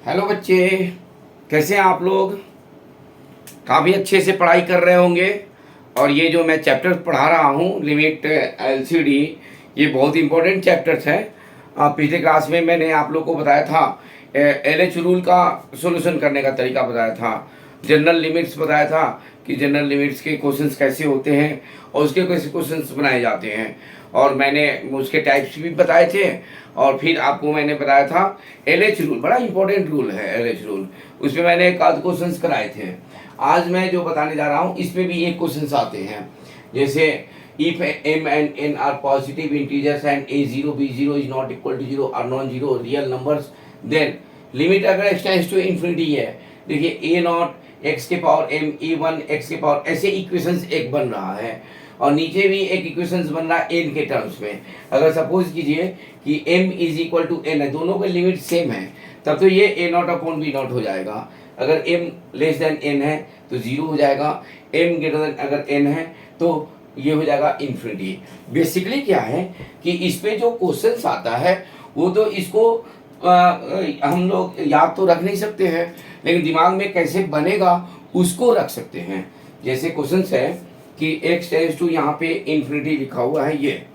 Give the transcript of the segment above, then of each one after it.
Hello बच्चे, कैसे हैं आप लोग? काफ़ी अच्छे से पढ़ाई कर रहे होंगे। और ये जो मैं चैप्टर पढ़ा रहा हूँ लिमिट एलसीडी, ये बहुत इंपॉर्टेंट चैप्टर्स है। पिछले क्लास में मैंने आप लोग को बताया था, एलएच रूल का सॉल्यूशन करने का तरीका बताया था, जनरल लिमिट्स बताया था कि जनरल लिमिट्स के क्वेश्चंस कैसे होते हैं और उसके कैसे क्वेश्चंस बनाए जाते हैं, और मैंने उसके टाइप्स भी बताए थे। और फिर आपको मैंने बताया था एलएच रूल, बड़ा इंपॉर्टेंट रूल है एलएच रूल, उसमें मैंने एक आध क्वेश्चंस कराए थे। आज मैं जो बताने जा रहा हूँ इसमें भी एक क्वेश्चंस आते हैं, जैसे if m and n are positive integers and a0 b0 is not equal to 0 or non zero real numbers, then limit अगर एक्सटेंड्स टू इन्फिनिटी है, देखिए ए नॉट एक्स के पावर एम, ए वन एक्स के power, ऐसे equations एक बन रहा है और नीचे भी एक इक्वेशंस बन रहा है एन के टर्म्स में। अगर सपोज कीजिए कि m is equal to n है, दोनों के लिमिट सेम है, तब तो ये A not upon B not हो जाएगा। अगर m लेस देन n है तो जीरो हो जाएगा, m ग्रेटर देन अगर n है तो ये हो जाएगा इन्फिनिटी। बेसिकली क्या है कि इस पे जो क्वेश्चंस आता है वो तो इसको हम लोग याद तो रख नहीं सकते हैं, लेकिन दिमाग में कैसे बनेगा उसको रख सकते हैं। जैसे क्वेश्चंस है कि x टेंस टू यहाँ पे इन्फिनिटी लिखा हुआ है, ये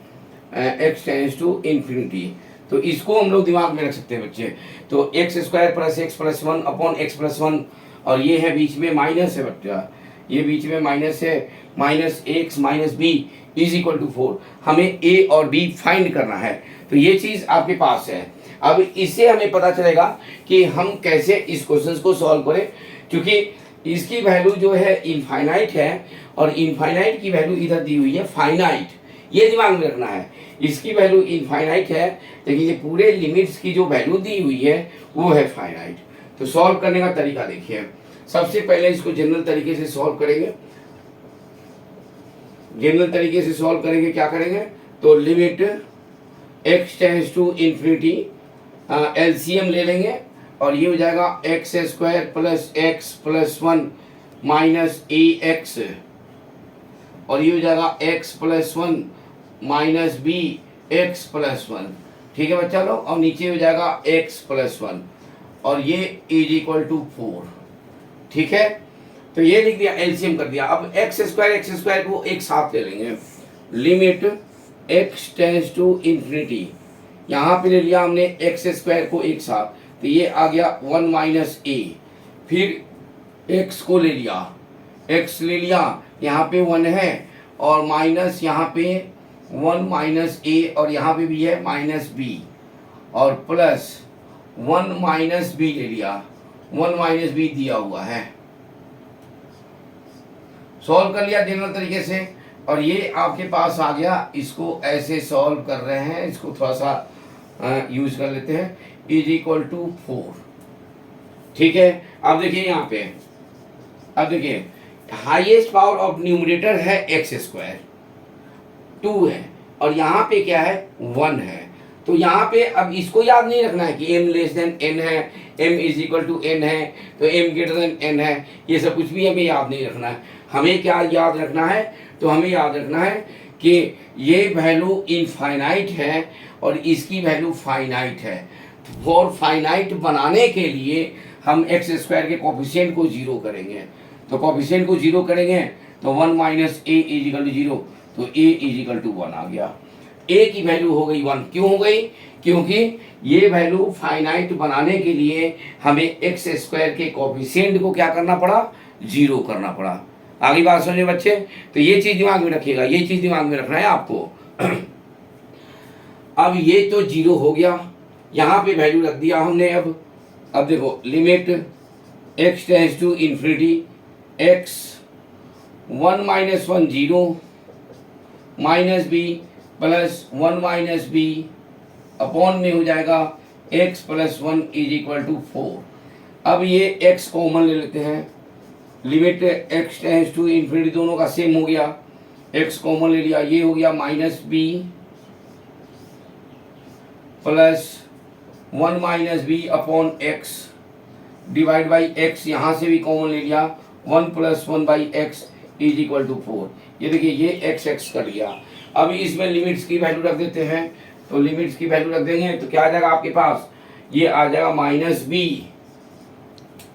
x टेंस टू इन्फिनिटी, तो इसको हम लोग दिमाग में रख सकते हैं बच्चे। तो x square plus x plus one upon x plus one, और ये है बीच में माइनस है बच्चा, ये बीच में माइनस है, minus x minus B is equal to 4। हमें ए और बी फाइंड करना है, तो ये चीज़ आपके पास है। अब इससे हमें पता चलेगा कि हम कैसे इस क्वेश्चन को सॉल्व करें, क्योंकि इसकी वैल्यू जो है इनफाइनाइट है और इनफाइनाइट की वैल्यू इधर दी हुई है फाइनाइट, ये दिमाग में रखना है। इसकी वैल्यू इनफाइनाइट है, लेकिन ये पूरे लिमिट्स की जो वैल्यू दी हुई है वो है फाइनाइट। तो सॉल्व करने का तरीका देखिए, सबसे पहले इसको जनरल तरीके से सॉल्व करेंगे। जनरल तरीके से सॉल्व करेंगे, क्या करेंगे तो limit x tends to infinity, LCM ले लेंगे और ये हो जाएगा x square plus x plus one minus a x, और ये हो जाएगा x plus one minus b x plus one. ठीक है बच्चा लोग, और नीचे हो जाएगा एक्स प्लस वन और ये इज इक्वल टू 4। ठीक है, तो ये लिख दिया, एलसीएम कर दिया। अब एक्स स्क्वायर को एक साथ ले लेंगे, limit x tends to infinity, यहाँ पे ले लिया हमने एक्स स्क्वायर को एक साथ, तो ये आ गया 1 माइनस ए, फिर एक्स को ले लिया, एक्स ले लिया, यहाँ पे 1 है और माइनस यहाँ पे 1 माइनस ए और यहाँ पे भी है माइनस बी, और प्लस 1 माइनस बी ले लिया, 1 माइनस बी दिया हुआ है। सॉल्व कर लिया जनरल तरीके से, और ये आपके पास आ गया। इसको ऐसे सॉल्व कर रहे हैं, इसको थोड़ा सा यूज कर लेते हैं, इज इक्वल टू 4। ठीक है, अब देखिए यहाँ पे, अब देखिए हाईएस्ट पावर ऑफ न्यूमरेटर है एक्स स्क्वायर 2 है, और यहाँ पे क्या है 1 है। तो यहाँ पे अब इसको याद नहीं रखना है कि m लेस देन n है, m is equal to n है, तो m ग्रेटर देन n है, ये सब कुछ भी हमें याद नहीं रखना है। हमें क्या याद रखना है, तो हमें याद रखना है कि ये वैल्यू इनफाइनाइट है और इसकी वैल्यू फाइनाइट है। फॉर फाइनाइट बनाने के लिए हम एक्स स्क्वायर के कोफिशिएंट को जीरो करेंगे, तो कोफिशिएंट को जीरो करेंगे तो 1 minus A is equal to 0, तो ए इज इक्वल टू 1 आ गया। ए की वैल्यू हो गई 1, क्यों हो गई, क्योंकि ये वैल्यू फाइनाइट बनाने के लिए हमें एक्स स्क्वायर के कोफिशिएंट को क्या करना पड़ा, जीरो करना पड़ा। आगे बात समझे बच्चे, तो ये चीज दिमाग में रखिएगा, ये चीज दिमाग में रखना है आपको। अब ये तो जीरो हो गया, यहाँ पे वैल्यू रख दिया हमने। अब देखो limit x tends to infinity, x 1 minus 1 0 minus B plus 1 minus B upon में हो जाएगा x plus 1 is equal to 4। अब ये एक्स कॉमन ले लेते हैं, limit x tends to infinity, दोनों का सेम हो गया, एक्स कॉमन ले लिया, ये हो गया minus B plus 1 minus B upon x divide by x, यहाँ से भी कॉमन ले लिया, 1 plus 1 by x is equal to 4। ये देखिए ये एक्स एक्स कर लिया। अब इसमें लिमिट्स की वैल्यू रख देते हैं, तो लिमिट्स की वैल्यू रख देंगे तो क्या आ जाएगा आपके पास, ये आ जाएगा माइनस बी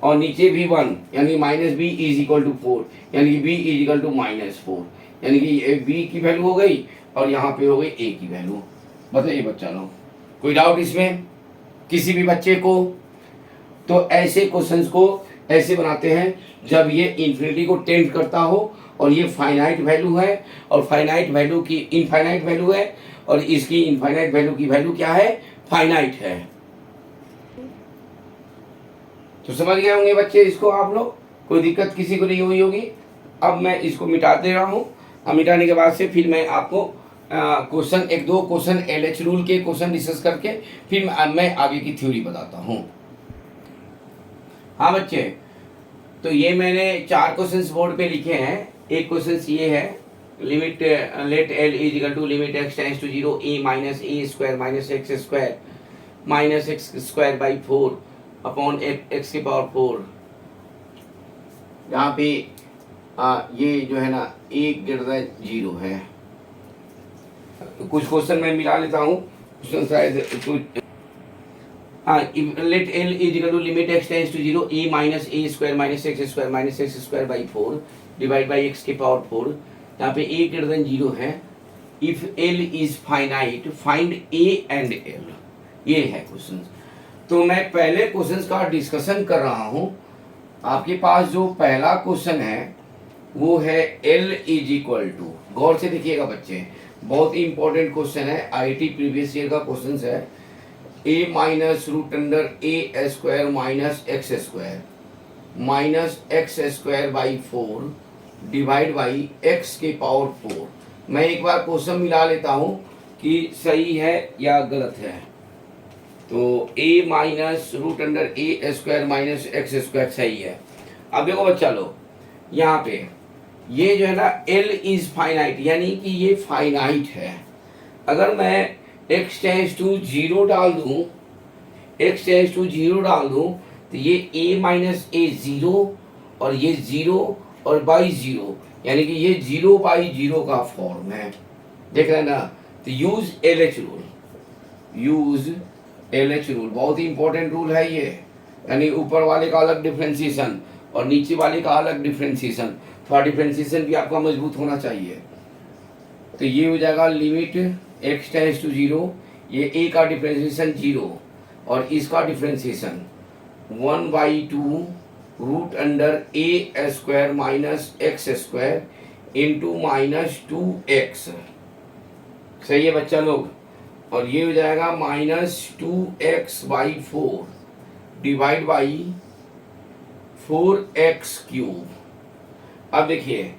और नीचे भी 1 यानी minus B is equal to 4 यानी कि बी इज इक्वल टू -4 यानी कि ये बी की वैल्यू हो गई और यहाँ पे हो गई ए की वैल्यू। बताइए बच्चा लोग, कोई डाउट इसमें किसी भी बच्चे को? तो ऐसे क्वेश्चंस को ऐसे बनाते हैं जब ये इन्फिनिटी को टेंड करता हो और ये फाइनाइट वैल्यू है और फाइनाइट वैल्यू की इनफाइनाइट वैल्यू है और इसकी इनफाइनाइट वैल्यू की वैल्यू क्या है? फाइनाइट है। तो समझ गए होंगे बच्चे इसको आप लोग, कोई दिक्कत किसी को नहीं हुई होगी। अब मैं इसको मिटा दे रहा हूँ। अब मिटाने के बाद से फिर मैं आपको क्वेश्चन एक दो क्वेश्चन एलएच रूल के क्वेश्चन डिस्कस करके फिर मैं आगे की थ्योरी बताता हूँ। हाँ बच्चे, तो ये मैंने 4 क्वेश्चंस बोर्ड पे लिखे हैं। एक क्वेश्चन ये है, limit let L is equal to limit x tends to 0 A minus A square minus x square by 4 upon x की पावर 4। यहाँ पे ये जो है ना ए ग्रेटर देन 0 है। कुछ क्वेश्चन मैं मिला लेता हूँ, क्वेश्चन शायद let L is equal to limit x tends to 0 A minus A square minus x square by 4 divide by x की पावर 4। यहाँ पे ए ग्रेटर देन 0 है। If L is finite find A and L. ये है question. तो मैं पहले question का डिस्कशन कर रहा हूँ। आपके पास जो पहला क्वेश्चन है वो है एल इज इक्वल टू, गौर से देखिएगा बच्चे, बहुत ही इंपॉर्टेंट क्वेश्चन है, आईटी प्रीवियस ईयर का क्वेश्चन है। A minus root under A square minus x square by 4 divide by x के पावर 4। मैं एक बार क्वेश्चन मिला लेता हूँ कि सही है या गलत है। तो a minus root under A square minus x square सही है। अब देखो बच्चा लो, यहाँ पे ये जो है ना l इज फाइनाइट यानी कि ये फाइनाइट है। अगर मैं x टेंड्स टू 0 डाल दूँ, x टेंड्स टू 0 डाल दूँ तो ये a माइनस ए 0 और ये 0 और बाई 0 यानी कि ये 0 बाई 0 का फॉर्म है। देख रहे हैं ना। तो use LH rule, use LH rule बहुत ही इंपॉर्टेंट रूल है ये। यानी ऊपर वाले का अलग डिफ्रेंसिएशन और नीचे वाले का अलग डिफ्रेंसिएशन, थोड़ा डिफ्रेंसिएशन भी आपका मजबूत होना चाहिए। तो ये हो जाएगा लिमिट एक्स टेंड्स टू 0, ये ए का डिफ्रेंसिएशन 0 और इसका डिफ्रेंसिएशन 1/2 रूट अंडर ए square minus x square into -2x। सही है बच्चा लोग। और ये हो जाएगा -2x/4 divide by 4x cube. अब देखिए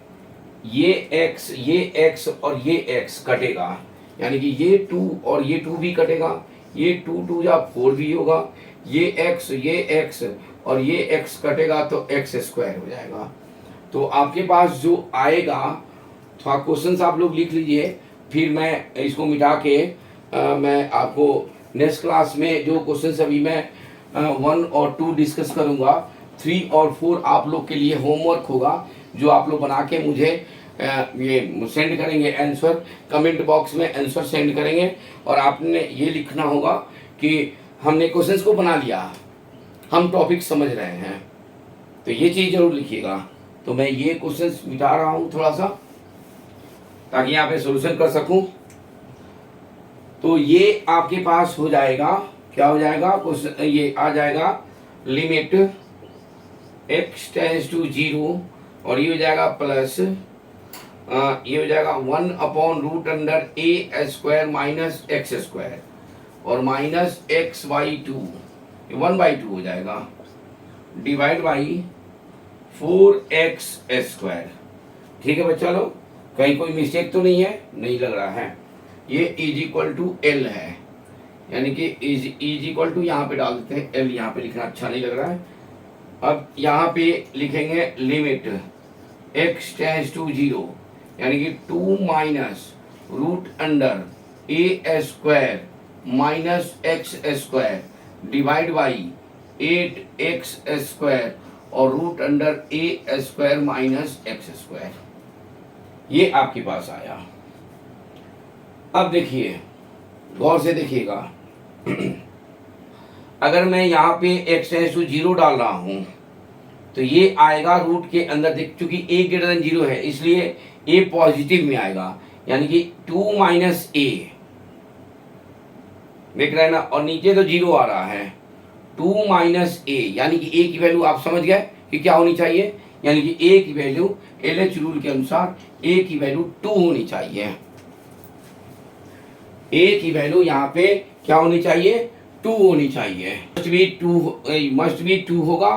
ये x और ये x कटेगा यानी कि ये 2 और ये 2 भी कटेगा, ये 2 या 4 भी होगा, ये x और ये x कटेगा तो x स्क्वायर हो जाएगा। तो आपके पास जो आएगा, थोड़ा क्वेश्चंस आप लोग लिख लीजिए, फिर मैं इसको मिटा के मैं आपको नेक्स्ट क्लास में जो क्वेश्चंस अभी मैं 1 और 2 डिस्कस करूंगा, 3 और 4 आप लोग के लिए होमवर्क होगा जो आप लोग बना के मुझे ये सेंड करेंगे। आंसर कमेंट बॉक्स में आंसर सेंड करेंगे और आपने ये लिखना होगा कि हमने क्वेश्चंस को बना लिया, हम टॉपिक समझ रहे हैं। तो ये चीज़ जरूर लिखिएगा। तो मैं ये क्वेश्चंस मिटा रहा हूँ थोड़ा सा ताकि यहाँ पे सोल्यूशन कर सकूँ। तो ये आपके पास हो जाएगा, क्या हो जाएगा, ये आ जाएगा लिमिट x टेंड्स टू 0 और ये हो जाएगा प्लस ये हो जाएगा 1/रूट अंडर ए स्क्वायर माइनस एक्स स्क्वायर और माइनस x/2, 1/2 हो जाएगा डिवाइड बाई 4x स्क्वायर। ठीक है बच्चा लोग, कहीं कोई मिस्टेक तो नहीं है? नहीं लग रहा है। ये इज इक्वल टू एल है यानी कि इज इक्वल टू यहाँ पे डाल देते हैं, एल यहाँ पे लिखना अच्छा नहीं लग रहा है। अब यहाँ पे लिखेंगे लिमिट x टेंड्स टू 0 यानी कि 2 minus root under A square minus x square divide by 8x square और रूट अंडर ए स्क्वायर माइनस एक्स स्क्वायर। ये आपके पास आया। अब देखिए, गौर से देखिएगा, अगर मैं यहाँ पे x टेंड्स टू 0 डाल रहा हूँ तो ये आएगा रूट के अंदर, देख चूंकि a ग्रेटर देन 0 है इसलिए a पॉजिटिव में आएगा, यानी कि 2 माइनस a, देख रहे हैं ना, और नीचे तो 0 आ रहा है, 2 माइनस a, यानी कि a की वैल्यू आप समझ गए कि क्या होनी चाहिए, यानी कि a की वैल्यू LH रूल के अनुसार a की वैल्यू 2 होनी चाहिए। a की वैल्यू यहाँ पे क्या होनी चाहिए, 2 होनी चाहिए, मस्ट बी 2 होगा,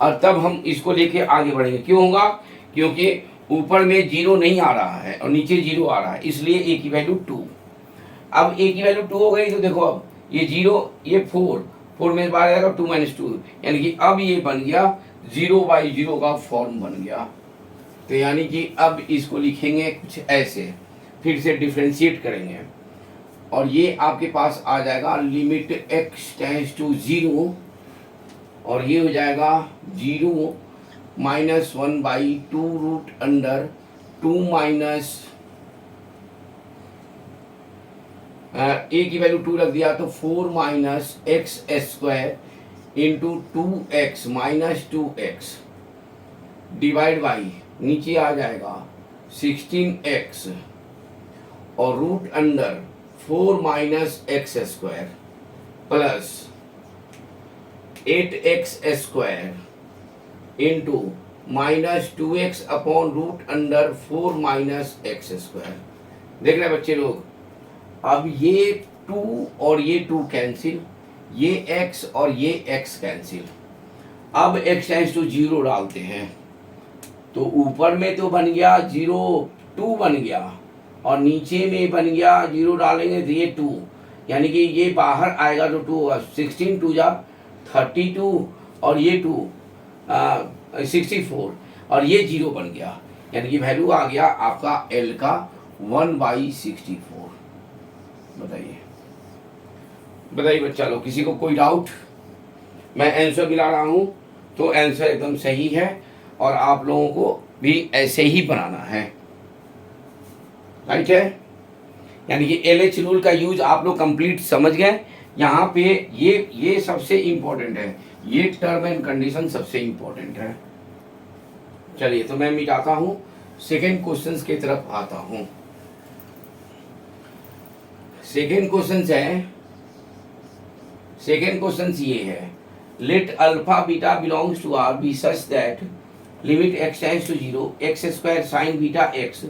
और तब हम इसको लेके आगे बढ़ेंगे। क्यों होगा, क्योंकि ऊपर में 0 नहीं आ रहा है और नीचे 0 आ रहा है, इसलिए a की वैल्यू 2। अब a की वैल्यू 2 हो गई तो देखो अब ये 0, ये 4 में बाहर आएगा 2 माइनस 2, यानी कि अब ये बन गया 0/0 का फॉर्म बन गया। तो यानी कि अब इसको लिखेंगे कुछ ऐसे, फिर से डिफ्रेंशिएट करेंगे और ये आपके पास आ जाएगा लिमिट x टेंड्स टू 0, और ये हो जाएगा 0 minus 1/2 root under 2 minus a की वैल्यू 2 रख दिया तो 4 minus x square into 2x minus 2x divide by नीचे आ जाएगा 16x और root under 4 minus x square plus 8x square into minus 2x upon root under 4 minus x square. देख रहे हैं बच्चे लोग, अब ये 2 और ये 2 कैंसिल, ये x और ये x कैंसिल। अब x टेंड्स टू 0 डालते हैं तो ऊपर में तो बन गया 0, 2 बन गया, और नीचे में बन गया 0 डालेंगे तो ये 2, यानी कि ये बाहर आएगा तो 2 होगा, 16 2 जा 32 और ये 2 64 और ये 0 बन गया, यानी कि वैल्यू आ गया आपका L का 1/64। बताइए बच्चा लोग, किसी को कोई डाउट? मैं आंसर मिला रहा हूँ तो आंसर एकदम सही है और आप लोगों को भी ऐसे ही बनाना है, राइट है। यानी कि LH रूल का यूज आप लोग कंप्लीट समझ गए। यहाँ पे ये सबसे इम्पोर्टेंट है, ये टर्म एंड कंडीशन सबसे इम्पोर्टेंट है। चलिए तो मैं मिटाता हूँ, सेकेंड क्वेश्चन की तरफ आता हूँ। सेकेंड क्वेश्चन ये है, let alpha beta belongs to R be such that limit x tends to 0 x square sine beta x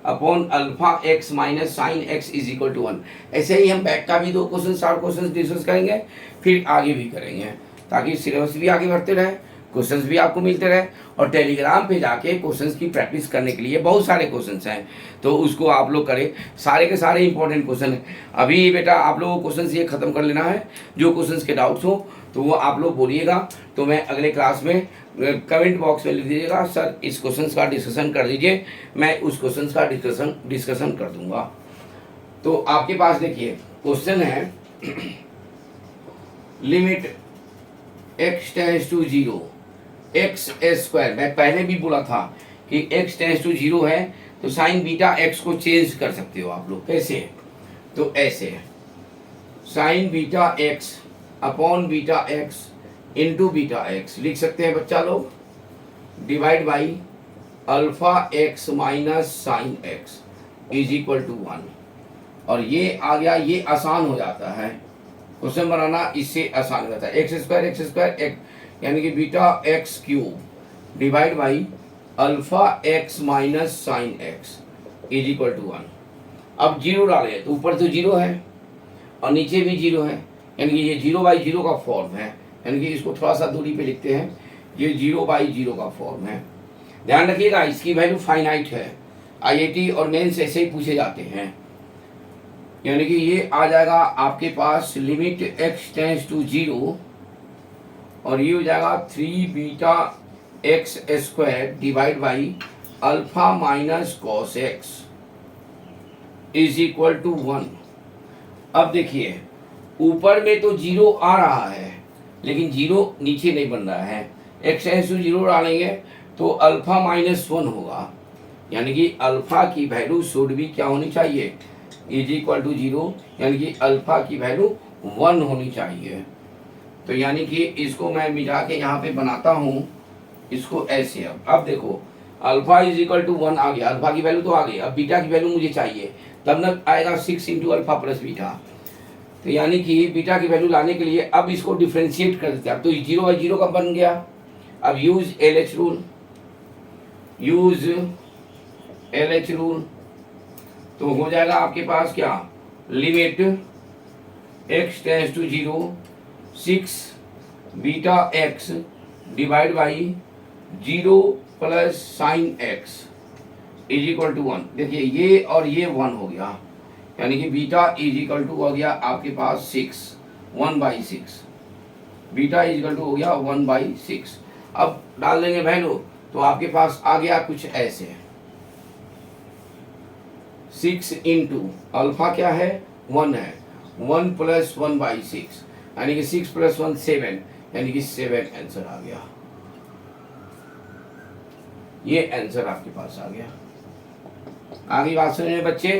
upon alpha x minus sine x is equal to 1। ऐसे ही हम back का भी 2 क्वेश्चन 4 क्वेश्चन डिस्कस करेंगे, फिर आगे भी करेंगे, ताकि सिलेबस भी आगे बढ़ते रहे, क्वेश्चंस भी आपको मिलते रहे, और टेलीग्राम पे जाके क्वेश्चंस की प्रैक्टिस करने के लिए बहुत सारे क्वेश्चंस हैं, तो उसको आप लोग करें। सारे के सारे इंपॉर्टेंट क्वेश्चन हैं। अभी बेटा आप लोगों को क्वेश्चंस ये ख़त्म कर लेना है, जो क्वेश्चंस के डाउट्स हो तो वो आप लोग बोलिएगा, तो मैं अगले क्लास में कमेंट बॉक्स में लिख दीजिएगा सर इस क्वेश्चन का डिस्कशन कर दीजिए, मैं उस क्वेश्चन का डिस्कशन कर दूंगा। तो आपके पास देखिए क्वेश्चन है, limit x tends to 0 x square, मैं पहले भी बोला था कि x टेंड्स टू 0 है तो साइन बीटा x को चेंज कर सकते हो आप लोग। कैसे? तो ऐसे sine beta x upon beta x into beta x लिख सकते हैं बच्चा लोग, divide by alpha x minus sine x is equal to 1। और ये आ गया, ये आसान हो जाता है क्वेश्चन बनाना, इससे आसान हो जाता है। एक्स स्क्वायर यानी कि beta x cube divide by alpha x minus sine x is equal to 1। अब 0 डाले तो ऊपर तो 0 है और नीचे भी 0 है, यानी कि ये 0/0 का फॉर्म है, यानी कि इसको थोड़ा सा दूरी पे लिखते हैं, ये 0/0 का फॉर्म है। ध्यान रखिएगा इसकी वैल्यू फाइनाइट है, IIT और मेंस ऐसे ही पूछे जाते हैं। यानी कि ये आ जाएगा आपके पास लिमिट x टेंड्स टू 0 और ये हो जाएगा 3 beta x square divide by alpha minus cos x is equal to 1। अब देखिए ऊपर में तो 0 आ रहा है लेकिन 0 नीचे नहीं बन रहा है, x टेंड्स टू 0 डालेंगे तो अल्फा माइनस 1 होगा, यानी कि अल्फा की वैल्यू शुड भी क्या होनी चाहिए, इज इक्वल टू 0, यानी कि अल्फा की वैल्यू 1 होनी चाहिए। तो यानी कि इसको मैं मिला के यहाँ पे बनाता हूँ इसको ऐसे अब देखो अल्फा इज इक्वल टू 1 आ गया, अल्फा की वैल्यू तो आ गई, अब बीटा की वैल्यू मुझे चाहिए, तब न आएगा 6 इंटू अल्फा प्लस बीटा। तो यानी कि बीटा की वैल्यू लाने के लिए अब इसको डिफ्रेंशिएट कर देते हैं। अब तो 0/0 का बन गया। अब use LH rule, use LH rule, तो हो जाएगा आपके पास क्या, limit x tends to 0 6 beta x divide by 0 plus sine x is equal to 1। देखिए ये और ये 1 हो गया, यानी कि बीटा इज इक्वल टू हो गया आपके पास 6 1/6, बीटा इज इक्वल टू हो गया 1/6। अब डाल देंगे वैल्यू, तो आपके पास आ गया कुछ ऐसे 6 इंटू अल्फा क्या है 1 है, 1 प्लस 1/6 यानी कि 6 प्लस 1 7, यानी कि 7 आंसर आ गया। ये आंसर आपके पास आ गया। आगे बात सुनिए बच्चे,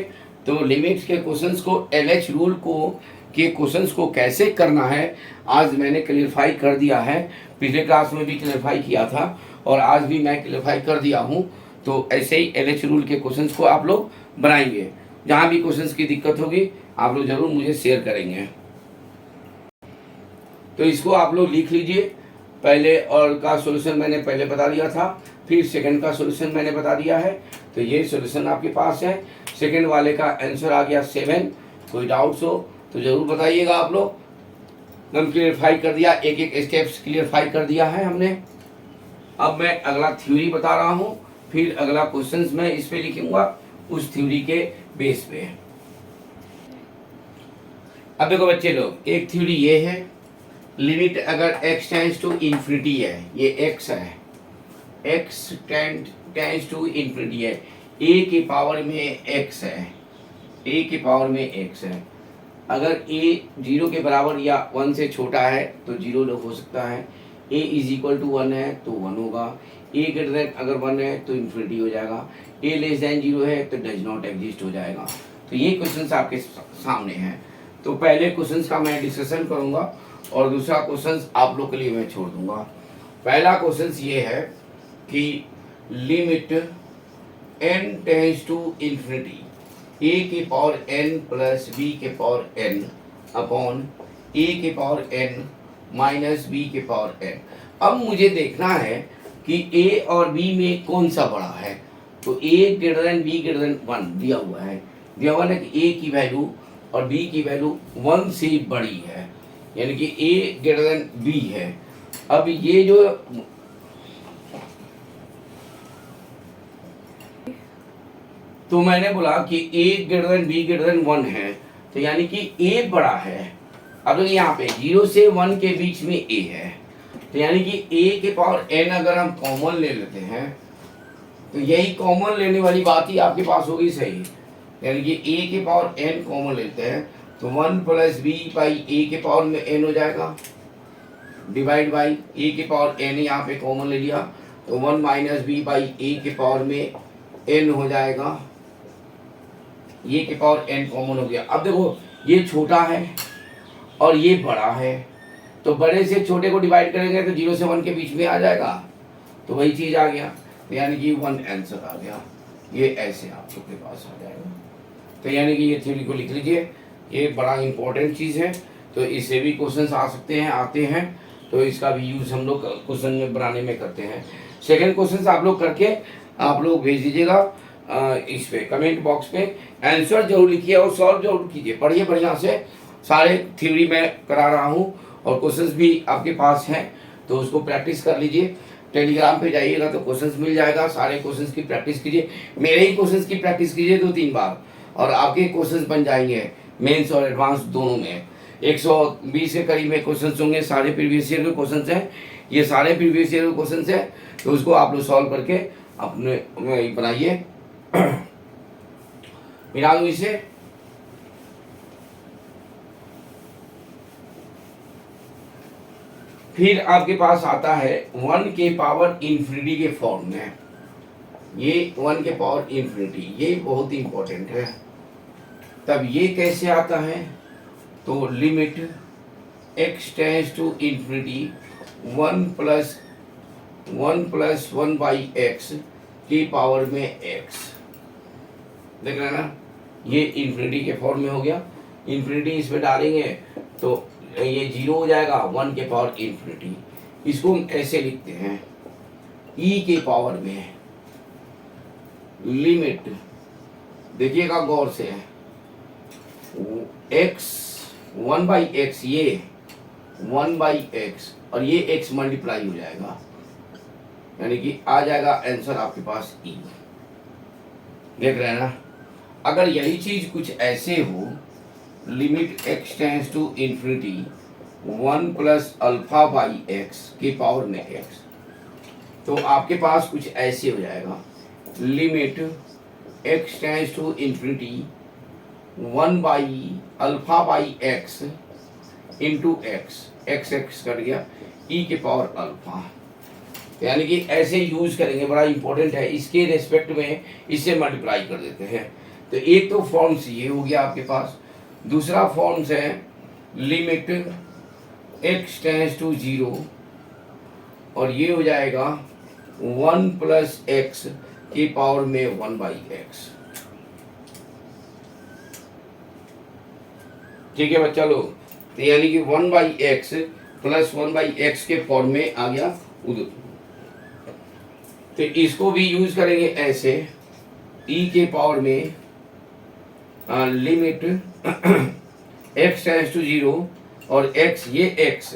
तो लिमिट्स के क्वेश्चंस को LH रूल को के क्वेश्चंस को कैसे करना है आज मैंने क्लियरफाई कर दिया है। पिछले क्लास में भी क्लियरफाई किया था और आज भी मैं क्लियरफाई कर दिया हूँ। तो ऐसे ही LH रूल के क्वेश्चंस को आप लोग बनाएंगे। जहाँ भी क्वेश्चंस की दिक्कत होगी आप लोग जरूर मुझे शेयर करेंगे। तो इसको आप लोग लिख लीजिए। पहले और का सॉल्यूशन मैंने पहले बता दिया था, फिर सेकंड का सॉल्यूशन मैंने बता दिया है। तो ये सॉल्यूशन आपके पास है। सेकंड वाले का आंसर आ गया 7। कोई डाउट्स हो तो ज़रूर बताइएगा आप लोग। हम क्लियरफाई कर दिया, एक एक स्टेप्स क्लियरफाई कर दिया है हमने। अब मैं अगला थ्योरी बता रहा हूँ, फिर अगला क्वेश्चंस मैं इस पे लिखूंगा उस थ्योरी के बेस पे। अब देखो बच्चे लोग, एक थ्योरी ये है, लिमिट अगर x टेंड्स टू इन्फिनिटी है, ये x है, x टेंड्स टू इन्फिनिटी है, a के पावर में x है, a के पावर में x है। अगर a 0 के बराबर या 1 से छोटा है तो 0 हो सकता है, a इज इक्वल टू 1 है तो 1 होगा, a ग्रेटर देन अगर 1 है तो इन्फिनिटी हो जाएगा, a लेस देन 0 है तो डज नॉट एग्जिस्ट हो जाएगा। तो ये क्वेश्चंस आपके सामने हैं। तो पहले क्वेश्चंस का मैं डिस्कशन करूंगा और दूसरा क्वेश्चंस आप लोग के लिए मैं छोड़ दूंगा। पहला क्वेश्चंस ये है कि limit n tends to infinity a के पावर n प्लस b के पावर n अपॉन a के पावर n माइनस b के पावर n। अब मुझे देखना है कि a और b में कौन सा बड़ा है। तो a greater than b greater than 1 दिया हुआ है कि a की वैल्यू और b की वैल्यू 1 से बड़ी है, यानी कि a ग्रेटर देन b है। अब ये जो तो मैंने बोला कि a greater than b greater than 1 है, तो यानी कि a बड़ा है। अब यहाँ पे 0 से 1 के बीच में a है, तो यानी कि a के पावर n अगर हम कॉमन ले लेते हैं तो यही कॉमन लेने वाली बात ही आपके पास होगी, सही। यानी कि a के पावर n कॉमन लेते हैं तो 1 प्लस b बाई a के पावर में n हो जाएगा, डिवाइड बाई a के पावर n यहाँ पे कॉमन ले लिया तो 1 माइनस b बाई a के पावर में n हो जाएगा, ये के पावर n कॉमन हो गया। अब देखो ये छोटा है और ये बड़ा है, तो बड़े से छोटे को डिवाइड करेंगे तो 0 से 1 के बीच में आ जाएगा, तो वही चीज़ आ गया, तो यानी कि 1 आंसर आ गया। ये ऐसे आप लोग के पास आ जाएगा। तो यानी कि ये थ्योरी को लिख लीजिए, ये बड़ा इंपॉर्टेंट चीज़ है। तो इससे भी क्वेश्चंस आ सकते हैं, आते हैं, तो इसका भी यूज़ हम लोग क्वेश्चन में बनाने में करते हैं। सेकेंड क्वेश्चन आप लोग करके आप लोग भेज दीजिएगा इस पे कमेंट बॉक्स पे, आंसर जरूर लिखिए और सॉल्व जरूर कीजिए, पढ़िए बढ़िया से। सारे थ्योरी मैं करा रहा हूँ और क्वेश्चंस भी आपके पास हैं, तो उसको प्रैक्टिस कर लीजिए। टेलीग्राम पे जाइएगा तो क्वेश्चंस मिल जाएगा, सारे क्वेश्चंस की प्रैक्टिस कीजिए, मेरे ही क्वेश्चंस की प्रैक्टिस कीजिए 2-3 बार और आपके क्वेश्चंस बन जाएंगे मेंस और एडवांस दोनों में। 120 के करीब में क्वेश्चंस होंगे, सारे प्रीवियस ईयर के क्वेश्चंस हैं, ये सारे प्रीवियस ईयर के क्वेश्चंस हैं, तो उसको आप लोग सॉल्व करके अपने बनाइए। मिला दूँ इसे, फिर आपके पास आता है 1 के पावर इन्फिनिटी के फॉर्म में। ये 1 के पावर इन्फिनिटी, ये बहुत इंपॉर्टेंट है। तब ये कैसे आता है, तो limit x tends to infinity 1 plus 1 plus 1/x की पावर में x। देख रहे हैं ना, ये इन्फिनिटी के फॉर्म में हो गया। इन्फिनिटी इसमें डालेंगे तो ये 0 हो जाएगा, 1 के पावर इन्फिनिटी। इसको हम ऐसे लिखते हैं, e के पावर में लिमिट, देखिएगा गौर से, x 1/x, ये 1/x और ये x मल्टीप्लाई हो जाएगा, यानी कि आ जाएगा आंसर आपके पास e। देख रहे हैं ना, अगर यही चीज कुछ ऐसे हो, limit x tends to infinity 1 plus alpha by x की पावर में x, तो आपके पास कुछ ऐसे हो जाएगा, limit x tends to infinity 1 by alpha by x into x, x cut गया, e के पावर अल्फा। यानी कि ऐसे यूज करेंगे, बड़ा इंपॉर्टेंट है, इसके रेस्पेक्ट में इससे मल्टीप्लाई कर देते हैं। तो एक तो फॉर्म्स ये हो गया आपके पास, दूसरा फॉर्म्स है लिमिट x टेंड्स टू 0 और ये हो जाएगा 1 प्लस x की पावर में 1/x। ठीक है बच्चा लोग, तो यानी कि 1/x प्लस 1/x के फॉर्म में आ गया उधर। तो इसको भी यूज करेंगे ऐसे, e के पावर में लिमिट x टेंड्स टू 0 और x, ये x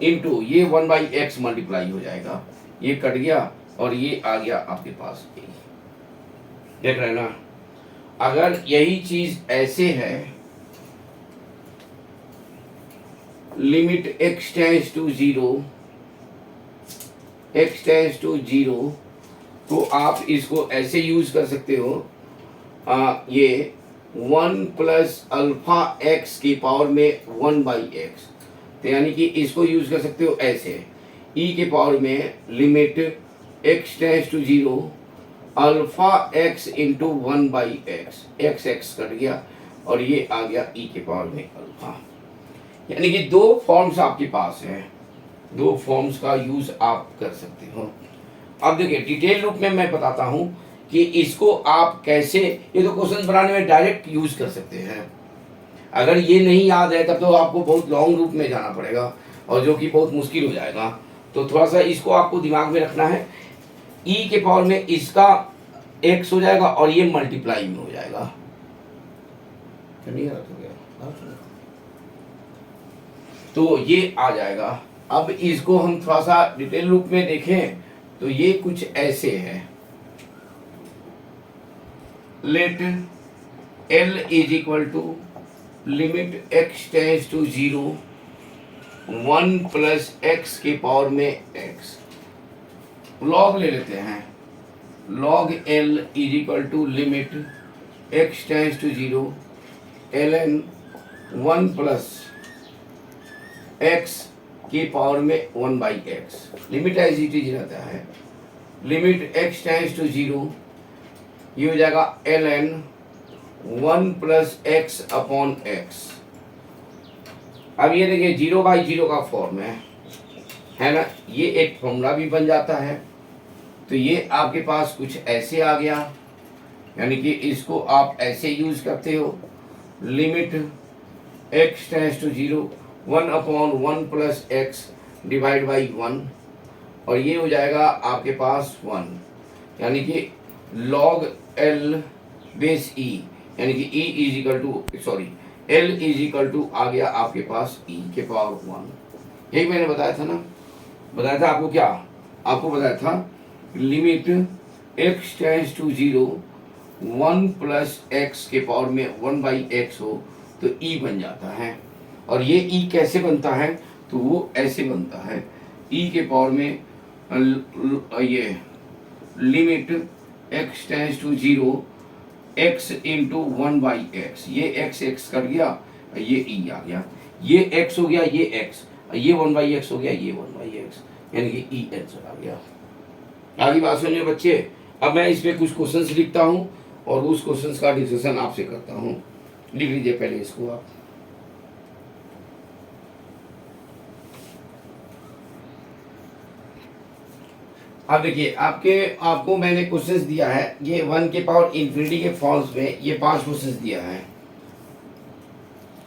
इंटू ये 1/x मल्टीप्लाई हो जाएगा, ये कट गया और ये आ गया आपके पास a। देख रहे हैं ना, अगर यही चीज ऐसे है, limit x tends to 0, x tends to 0, तो आप इसको ऐसे यूज कर सकते हो, ये 1 प्लस अल्फा x की पावर में 1/x, तो यानी कि इसको यूज कर सकते हो ऐसे, e के पावर में limit x tends to 0 alpha x into 1/x, x cut गया और ये आ गया e के पावर में अल्फा। यानी कि दो फॉर्म्स आपके पास है, दो फॉर्म्स का यूज आप कर सकते हो। अब देखिए डिटेल रूप में मैं बताता हूं कि इसको आप कैसे, ये तो क्वेश्चन बनाने में डायरेक्ट यूज कर सकते हैं। अगर ये नहीं याद है तब तो आपको बहुत लॉन्ग रूप में जाना पड़ेगा और जो कि बहुत मुश्किल हो जाएगा। तो थोड़ा सा इसको आपको दिमाग में रखना है, e के पावर में इसका x हो जाएगा और ये मल्टीप्लाई में हो जाएगा। तो ये आ जाएगा। अब इसको हम थोड़ा सा डिटेल रूप में देखें तो ये कुछ ऐसे है, let L is equal to limit x tends to 0 1 plus x की पावर में x, लॉग ले लेते हैं, log L is equal to limit x tends to 0 ln 1 plus x की पावर में 1/x। Limit as it is रहता है, limit x tends to 0, ये हो जाएगा ln 1 plus x upon x। अब ये देखिए 0/0 का फॉर्म है ना, ये एक फॉर्मूला भी बन जाता है। तो ये आपके पास कुछ ऐसे आ गया, यानी कि इसको आप ऐसे यूज करते हो, limit x tends to 0 1 upon 1 plus x divide by 1 और ये हो जाएगा आपके पास 1, यानी कि log L बेस e, यानी कि e is equal to L is equal to आ गया आपके पास e के पावर 1। यही मैंने बताया था ना, बताया था आपको, क्या आपको बताया था, limit x tends to 0 1 plus x के पावर में 1/x हो तो e बन जाता है। और ये e कैसे बनता है, तो वो ऐसे बनता है, e के पावर में ये limit x tends to 0 x into 1/x, ये x कट गया, ये e आ गया, ये x हो गया, ये x, ये 1/x हो गया, ये 1/x, यानी कि e आंसर आ गया। आगे बात सुनिए बच्चे। अब मैं इसमें कुछ क्वेश्चंस लिखता हूँ और उस क्वेश्चंस का डिस्कशन आपसे करता हूँ। लिख लीजिए पहले इसको आप। अब देखिए आपको मैंने क्वेश्चंस दिया है, ये 1 के पावर इन्फिनिटी के फॉर्म्स में ये 5 क्वेश्चंस दिया है।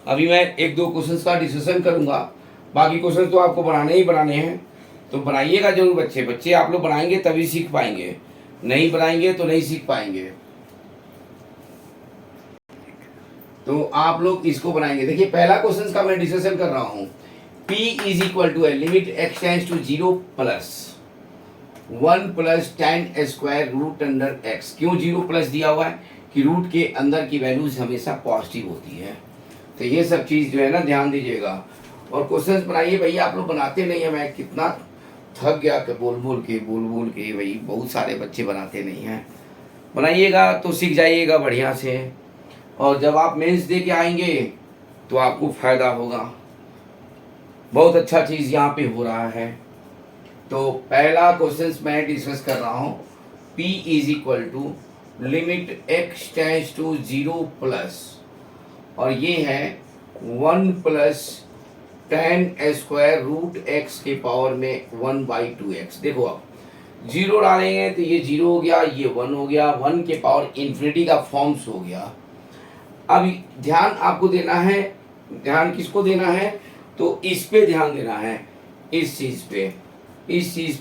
अभी मैं एक दो क्वेश्चंस का डिस्कशन करूंगा, बाकी क्वेश्चंस तो आपको बनाने ही बनाने हैं, तो बनाइएगा जरूर बच्चे। बच्चे आप लोग बनाएंगे तभी सीख पाएंगे, नहीं बनाएंगे तो नहीं सीख पाएंगे। तो आप लोग इसको बनाएंगे। देखिए पहला क्वेश्चन का मैं डिस्कशन कर रहा हूँ। P is equal to limit x tends to 0 plus 1 plus tan square root under x। क्यों 0 प्लस दिया हुआ है कि रूट के अंदर की वैल्यूज हमेशा पॉजिटिव होती है। तो ये सब चीज़ जो है ना ध्यान दीजिएगा और क्वेश्चंस बनाइए। भैया आप लोग बनाते नहीं है, मैं कितना थक गया कि बोल बोल के भाई, बहुत सारे बच्चे बनाते नहीं हैं। बनाइएगा तो सीख जाइएगा बढ़िया से, और जब आप मेंस दे के आएंगे तो आपको फ़ायदा होगा। बहुत अच्छा चीज़ यहाँ पे हो रहा है। तो पहला क्वेश्चन मैं डिस्कस कर रहा हूँ। P is equal to limit x tends to 0 plus, और ये है 1 plus tan square root x के पावर में 1/2x। देखो आप 0 डालेंगे तो ये 0 हो गया, ये 1 हो गया, 1 के पावर इन्फिनिटी का फॉर्म्स हो गया। अब ध्यान आपको देना है, ध्यान किसको देना है, तो इस पे ध्यान देना है, इस चीज़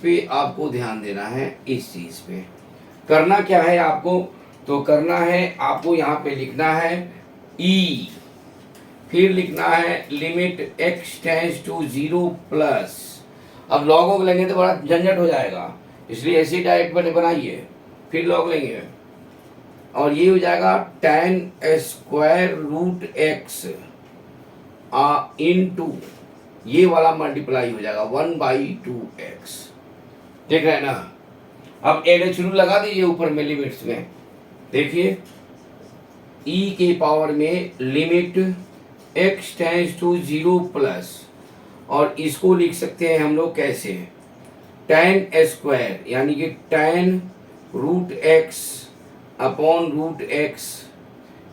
पे आपको ध्यान देना है। इस चीज़ पे करना क्या है आपको, तो करना है आपको यहाँ पे लिखना है e, फिर लिखना है limit x tends to 0 plus. अब लॉग लेंगे तो बड़ा झंझट हो जाएगा, इसलिए ऐसे डायरेक्ट बनाइए, फिर लॉग लेंगे और ये हो जाएगा tan square root x into ये वाला मल्टीप्लाई हो जाएगा 1/2x। देख रहे हैं ना। अब एल शुरू लगा दीजिए ऊपर में लिमिट्स में। देखिए e के पावर में limit x tends to 0 plus, और इसको लिख सकते हैं हम लोग कैसे, tan स्क्वायर यानी कि tan root x upon root x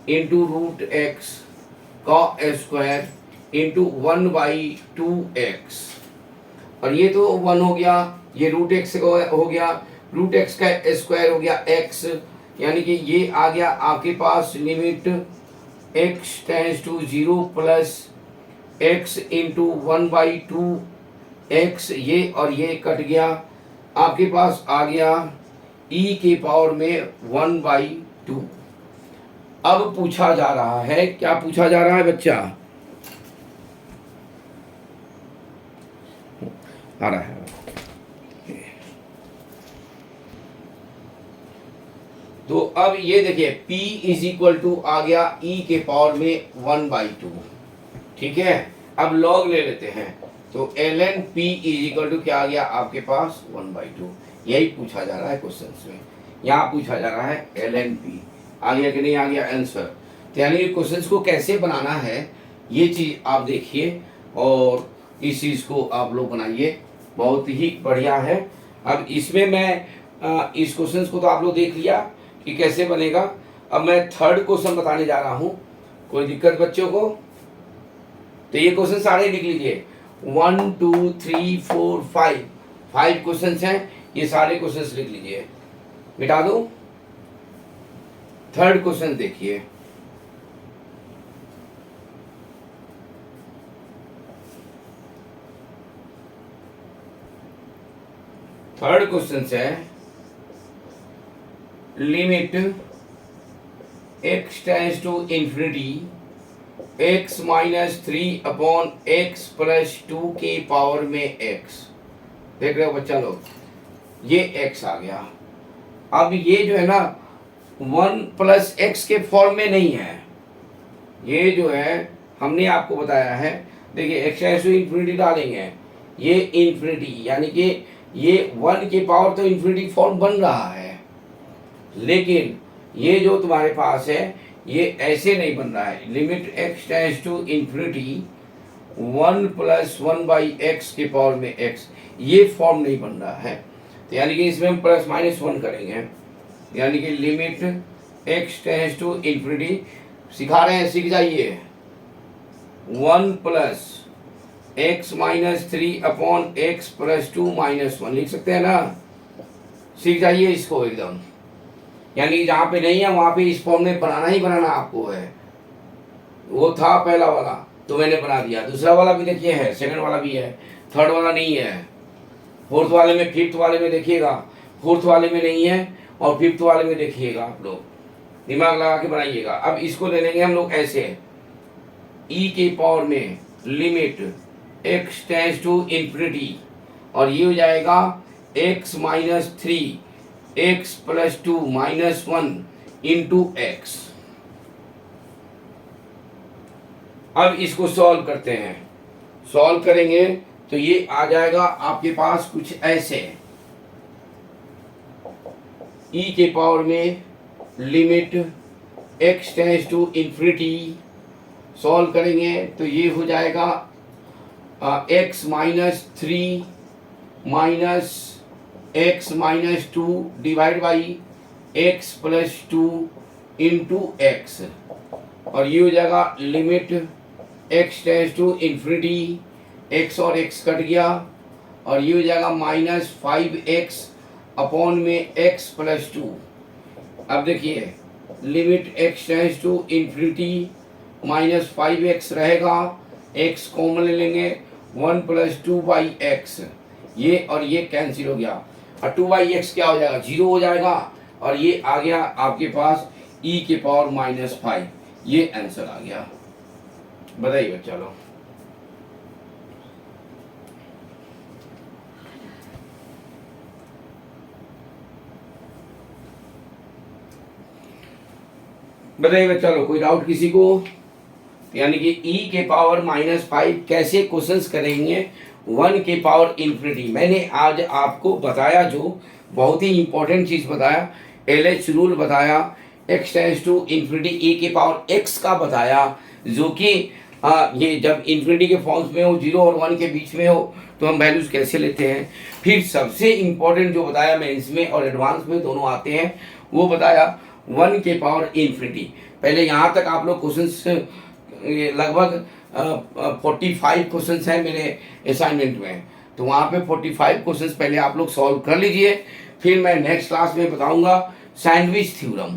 into root x का स्क्वायर इंटू 1/2x। और ये तो 1 हो गया, ये रूट x हो गया, रूट x का स्क्वायर हो गया x, यानी कि ये आ गया आपके पास limit x tends to 0 plus x into 1/2x। ये और ये कट गया, आपके पास आ गया e के पावर में 1/2। अब पूछा जा रहा है, क्या पूछा जा रहा है बच्चा, आ रहा है। तो अब ये देखिए P इज इक्वल टू आ गया e के पावर में 1/2। ठीक है, अब लॉग ले लेते हैं, तो ln P is equal to क्या आ गया आपके पास 1/2। यही पूछा जा रहा है क्वेश्चन में, यहाँ पूछा जा रहा है ln P। आ गया कि नहीं आ गया आंसर। तो यानी क्वेश्चंस को कैसे बनाना है ये चीज़ आप देखिए, और इस चीज़ को आप लोग बनाइए, बहुत ही बढ़िया है। अब इसमें मैं इस क्वेश्चंस को तो आप लोग देख लिया कि कैसे बनेगा। अब मैं थर्ड क्वेश्चन बताने जा रहा हूँ, कोई दिक्कत बच्चों को, तो ये क्वेश्चन सारे लिख लीजिए। 1 2 3 4 5 क्वेश्चन हैं, ये सारे क्वेश्चन लिख लीजिए। मिटा दो। थर्ड क्वेश्चन देखिए, थर्ड क्वेश्चन है limit x tends to infinity x minus 3 upon x plus 2 के पावर में x। देख रहे हो बच्चा लोग, ये x आ गया। अब ये जो है ना 1 प्लस x के फॉर्म में नहीं है, ये जो है हमने आपको बताया है। देखिए x टेंड्स टू इंफिनिटी डालेंगे, ये इंफिनिटी यानी कि ये 1 के पावर तो इंफिनिटी फॉर्म बन रहा है, लेकिन ये जो तुम्हारे पास है ये ऐसे नहीं बन रहा है। Limit x tends to infinity 1 plus 1/x के पावर में x, ये फॉर्म नहीं बन रहा है। तो यानी कि इसमें हम प्लस माइनस 1 करेंगे, यानी कि limit x tends to infinity, सिखा रहे हैं, सीख जाइए। 1 plus x minus 3 upon x plus 2 minus 1 लिख सकते हैं ना। सीख जाइए इसको एकदम, यानी जहाँ पे नहीं है वहाँ पे इस फॉर्म में बनाना ही बनाना आपको है। वो था पहला वाला तो मैंने बना दिया, दूसरा वाला भी देखिए है, सेकंड वाला भी है, थर्ड वाला नहीं है, फोर्थ वाले में, फिफ्थ वाले में देखिएगा, फोर्थ वाले में नहीं है और फिफ्थ वाले में देखिएगा। आप लोग दिमाग लगा के बनाइएगा। अब इसको ले लेंगे हम लोग ऐसे, ई के पावर में limit x tends to infinity, और ये हो जाएगा x minus 3 x plus 2 minus 1 into x. अब इसको सॉल्व करते हैं। सॉल्व करेंगे तो ये आ जाएगा आपके पास कुछ ऐसे, e के पावर में limit x tends to infinity, solve करेंगे तो ये हो जाएगा x minus 3 minus x minus 2 divide by x plus 2 into x, और ये हो जाएगा limit x tends to infinity, x और x कट गया, और ये हो जाएगा माइनस 5x अपॉन में x प्लस 2। अब देखिए limit x tends to infinity minus 5x रहेगा, x कॉमन ले लेंगे, 1 प्लस 2 बाई एक्स, ये और ये कैंसिल हो गया, और 2 बाई एक्स क्या हो जाएगा, 0 हो जाएगा, और ये आ गया आपके पास e के पावर माइनस 5। ये आंसर आ गया। बताइए बच्चा लोग। बताइए बच्चा लोग, कोई डाउट किसी को? यानी कि e के पावर माइनस 5 कैसे क्वेश्चंस करेंगे 1 के पावर इन्फिनिटी। मैंने आज आपको बताया, जो बहुत ही इंपॉर्टेंट चीज़ बताया, LH रूल बताया, x tends to infinity e के पावर x का बताया, जो कि ये जब इन्फिनिटी के फॉर्म्स में हो, 0 और 1 के बीच में हो, तो हम वैल्यूज कैसे लेते हैं। फिर सबसे इम्पोर्टेंट जो बताया, मेंस में और एडवांस में दोनों आते हैं, वो बताया 1 के पावर इन्फिनिटी। पहले यहाँ तक आप लोग क्वेश्चंस लगभग 45 क्वेश्चंस हैं मेरे असाइनमेंट में, तो वहाँ पे 45 क्वेश्चंस पहले आप लोग सॉल्व कर लीजिए। फिर मैं नेक्स्ट क्लास में बताऊँगा सैंडविच थ्योरम,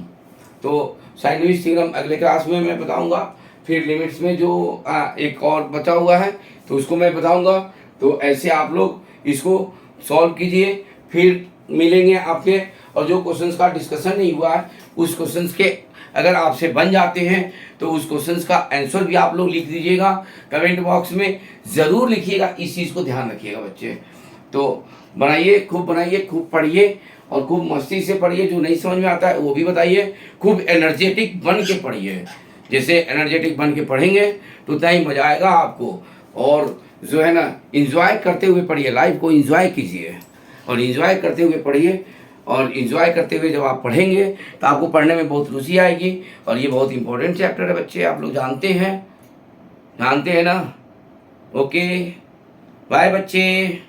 तो सैंडविच थ्योरम अगले क्लास में मैं बताऊँगा। फिर लिमिट्स में जो एक और बचा हुआ है तो उसको मैं बताऊँगा। तो ऐसे आप लोग इसको सॉल्व कीजिए, फिर मिलेंगे आपके, और जो क्वेश्चंस का डिस्कशन नहीं हुआ है उस क्वेश्चंस के अगर आपसे बन जाते हैं तो उस क्वेश्चंस का आंसर भी आप लोग लिख दीजिएगा कमेंट बॉक्स में, ज़रूर लिखिएगा। इस चीज़ को ध्यान रखिएगा बच्चे। तो बनाइए, खूब पढ़िए, और खूब मस्ती से पढ़िए। जो नहीं समझ में आता है वो भी बताइए, खूब एनर्जेटिक बन के पढ़िए। जैसे एनर्जेटिक बन के पढ़ेंगे तो उतना ही मज़ा आएगा आपको, और जो है ना, इंजॉय करते हुए पढ़िए, लाइफ को इंजॉय कीजिए, और इंजॉय करते हुए पढ़िए। और इंजॉय करते हुए जब आप पढ़ेंगे तो आपको पढ़ने में बहुत रुचि आएगी। और ये बहुत इंपॉर्टेंट चैप्टर है बच्चे, आप लोग जानते हैं ना। ओके, बाय बच्चे।